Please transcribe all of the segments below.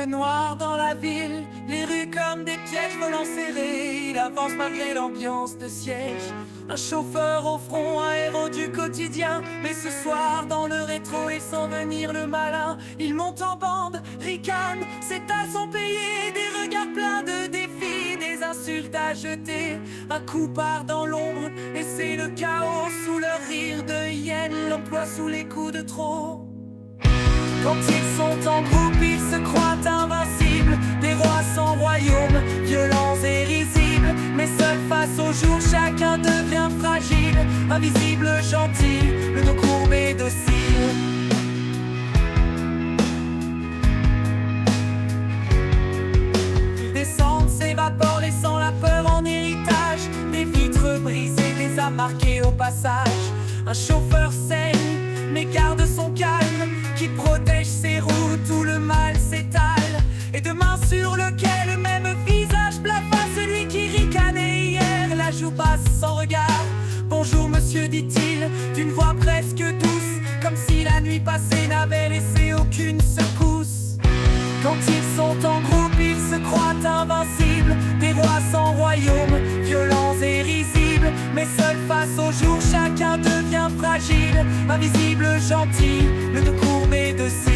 fait noir dans la ville, les rues comme des pièges volants serrés. Il avance malgré l'ambiance de siège. Un chauffeur au front, un héros du quotidien. Mais ce soir dans le rétro et sans venir le malin, il monte en bande, ricane, ses tasses sont payées. Des regards pleins de défis, des insultes à jeter. Un coup part dans l'ombre et c'est le chaos. Sous leur rire de hyène, l'emploi sous les coups de trop. Quand ils sont en groupe, ils se croient invincibles. Des rois sans royaume, violents et risibles. Mais seuls face au jour, chacun devient fragile. Invisible, gentil, le dos courbé docile. Ils descendent, s'évaporent, laissant la peur en héritage. Des vitres brisées, des âmes marquées au passage. Un chauffeur saigne, mais garde son calme, qui protège ses routes où le mal s'étale. Et demain sur lequel le même visage blafard, celui qui ricanait hier, la joue passe sans regard. Bonjour monsieur, dit-il, d'une voix presque douce, comme si la nuit passée n'avait laissé aucune secousse. Quand ils sont en groupe, ils se croient invincibles. Des rois sans royaume, violents et risibles. Mais seuls face au jour, chacun devient fragile. Invisible, gentil, le dos courbé docile.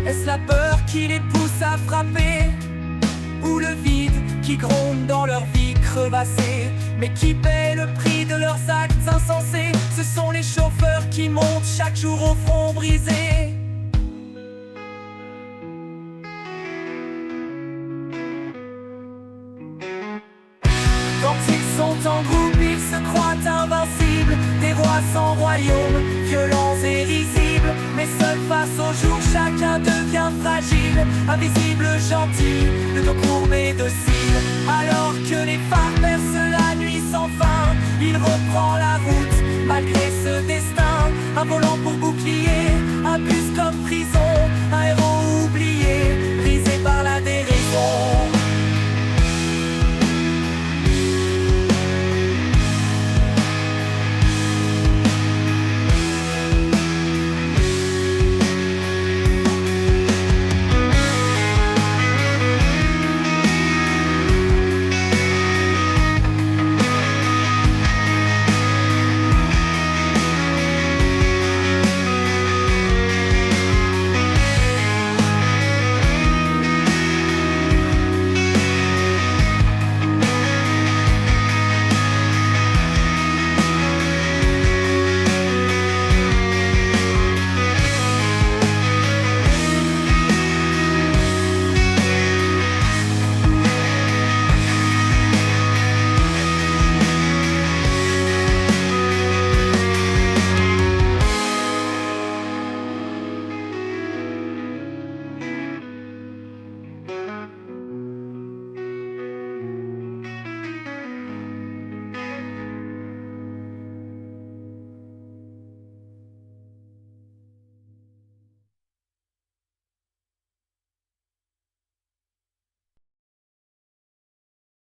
Est-ce la peur qui les pousse à frapper, ou le vide qui gronde dans leur vie crevassée? Mais qui paie le prix de leurs actes insensés? Ce sont les chauffeurs qui montent chaque jour au front brisé. Quand ils sont en groupe, ils se croient invincibles. Des rois sans royaume, violents et risibles. Mais seuls face au jour, chacun devient fragile. Invisible, gentil, le dos courbé docile. Alors que les phares percent la nuit sans fin, il reprend la route, malgré ce destin. Un volant pour bouclier,